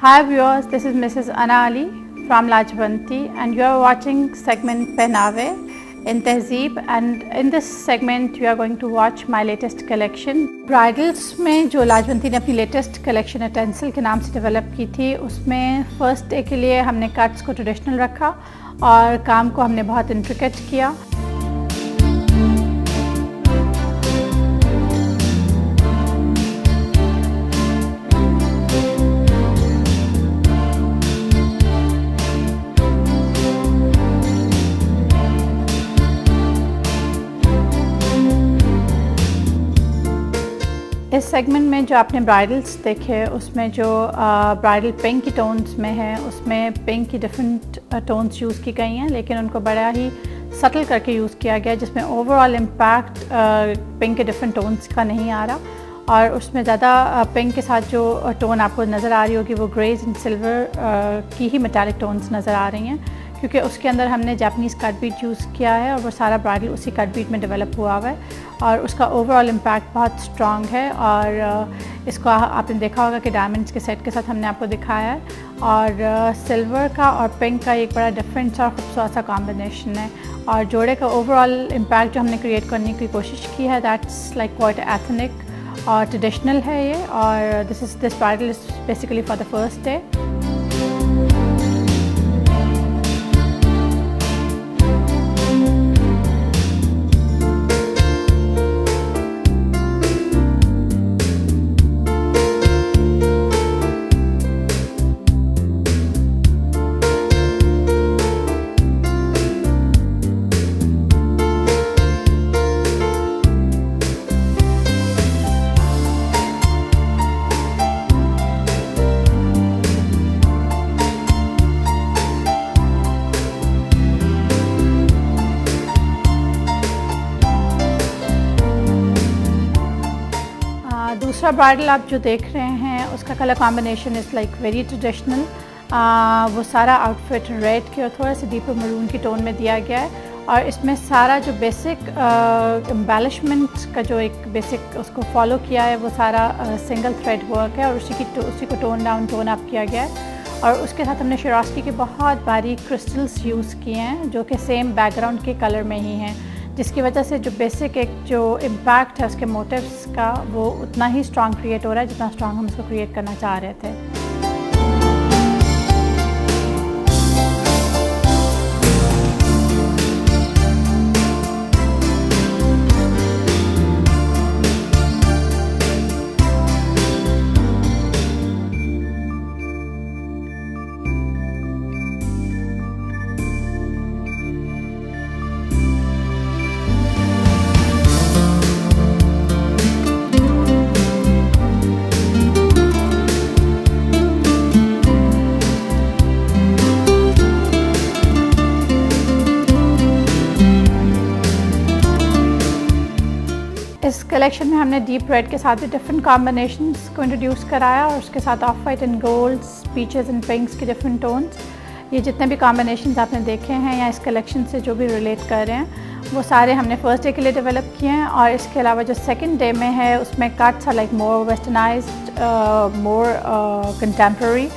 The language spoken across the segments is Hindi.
Hi viewers, this is Mrs. Ana Ali from Lajvanti and you are watching segment Pehnave in Tehzeeb, and in this segment you are going to watch my latest collection. Bridals में जो लाजवंती ने अपनी लेटेस्ट कलेक्शन यूटेंसिल के नाम से डेवलप की थी, उसमें फर्स्ट डे के लिए हमने कट्स को ट्रेडिशनल रखा और काम को हमने बहुत इंट्रिकेट किया। इस सेगमेंट में जो आपने ब्राइडल्स देखे, उसमें जो ब्राइडल पिंक की टोन्स में है, उसमें पिंक की डिफरेंट टोन्स यूज़ की गई हैं, लेकिन उनको बड़ा ही सटल करके यूज़ किया गया, जिसमें ओवरऑल इम्पैक्ट पिंक के डिफरेंट टोन्स का नहीं आ रहा। और उसमें ज़्यादा पिंक के साथ जो टोन आपको नज़र आ रही होगी वो ग्रेज एंड सिल्वर की ही मेटालिक टोन्स नज़र आ रही हैं, क्योंकि उसके अंदर हमने जापानीज़ कट बीट यूज़ किया है और वो सारा ब्राइडल उसी कट बीट में डेवलप हुआ हुआ है और उसका ओवरऑल इम्पैक्ट बहुत स्ट्रॉन्ग है। और इसको आपने देखा होगा कि डायमंड्स के सेट के साथ हमने आपको दिखाया है और सिल्वर का और पिंक का एक बड़ा डिफरेंट सा खूबसूरत सा कॉम्बिनेशन है और जोड़े का ओवरऑल इम्पैक्ट जो हमने क्रिएट करने की कोशिश की है, दैट्स लाइक क्वाइट एथनिक और ट्रेडिशनल है ये। और this bridal is basically for the first day. दूसरा ब्राइडल आप जो देख रहे हैं उसका colour combination is like very traditional. वो सारा आउटफिट रेड के और थोड़ा सा डीपर मरून की टोन में दिया गया है और इसमें सारा जो बेसिक एम्बेलिशमेंट का जो एक बेसिक उसको फॉलो किया है वो सारा सिंगल थ्रेड वर्क है और उसी को टोन डाउन टोन अप किया गया है। और उसके साथ हमने शिरास्की के बहुत बारीक क्रिस्टल्स यूज़ किए हैं जो कि सेम बैकग्राउंड के कलर में ही हैं, जिसकी वजह से जो बेसिक एक जो इम्पैक्ट है उसके मोटिव्स का वो उतना ही स्ट्रॉन्ग क्रिएट हो रहा है जितना स्ट्रॉन्ग हम इसको क्रिएट करना चाह रहे थे। इस कलेक्शन में हमने डीप रेड के साथ भी डिफरेंट कॉम्बिनेशंस को इंट्रोड्यूस कराया और उसके साथ off white and golds, peaches and pinks के डिफरेंट टोन्स। ये जितने भी कॉम्बिनेशंस आपने देखे हैं या इस कलेक्शन से जो भी रिलेट कर रहे हैं वो सारे हमने फर्स्ट डे के लिए डेवलप किए हैं। और इसके अलावा जो सेकंड डे में है उसमें cuts are like more westernised, more contemporary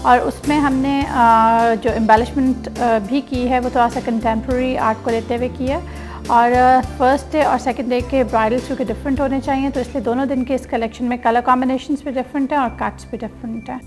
और उसमें हमने जो एम्बेलिशमेंट भी की है वो थोड़ा सा कंटेम्प्रेरी आर्ट को लेते हुए की है। और फर्स्ट डे और सेकंड डे के ब्राइडल्स क्योंकि डिफरेंट होने चाहिए तो इसलिए दोनों दिन के इस कलेक्शन में कलर कॉम्बिनेशंस भी डिफरेंट हैं और कट्स भी डिफरेंट हैं।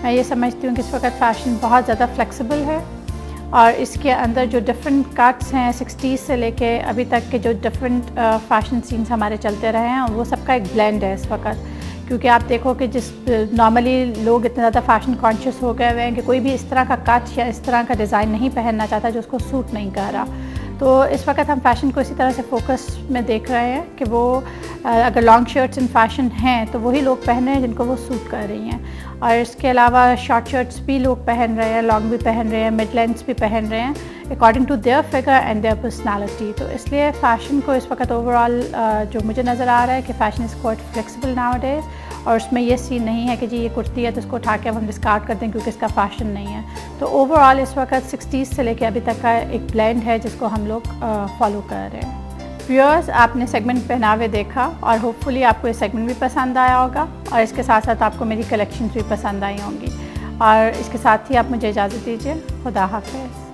मैं ये समझती हूँ कि इस वक्त फ़ैशन बहुत ज़्यादा फ्लेक्सिबल है और इसके अंदर जो डिफरेंट कट्स हैं 60s से लेके अभी तक के जो डिफरेंट फ़ैशन सीन्स हमारे चलते रहे हैं वो सबका एक ब्लेंड है इस वक्त। क्योंकि आप देखो कि जिस नॉर्मली लोग इतने ज़्यादा फ़ैशन कॉन्शियस हो गए हुए हैं कि कोई भी इस तरह का कट या इस तरह का डिज़ाइन नहीं पहनना चाहता जो उसको सूट नहीं कर रहा। तो इस वक्त हम फैशन को इसी तरह से फोकस में देख रहे हैं कि वो अगर लॉन्ग शर्ट्स इन फैशन हैं तो वही लोग पहन रहे हैं जिनको वो सूट कर रही हैं, और इसके अलावा शॉर्ट शर्ट्स भी लोग पहन रहे हैं, लॉन्ग भी पहन रहे हैं, मिड लेंथ्स भी पहन रहे हैं according to their figure and their personality. तो इसलिए फ़ैशन को इस वक्त ओवरऑल जो मुझे नज़र आ रहा है कि fashion is quite flexible nowadays, और उसमें ये सीन नहीं है कि जी ये कुर्ती है तो इसको उठा के अब हम डिस्कार्ड कर दें क्योंकि इसका फ़ैशन नहीं है। तो ओवरऑल इस वक्त 60s से लेके अभी तक का एक ब्लेंड है जिसको हम लोग फॉलो कर रहे हैं। व्यूअर्स, आपने सेगमेंट पहनावे देखा और होपफुली आपको ये सेगमेंट भी पसंद आया होगा, और इसके साथ साथ आपको मेरी कलेक्शंस भी पसंद आई होंगी, और इसके साथ ही आप मुझे इजाज़त दीजिए। खुदा हाफ़िज़।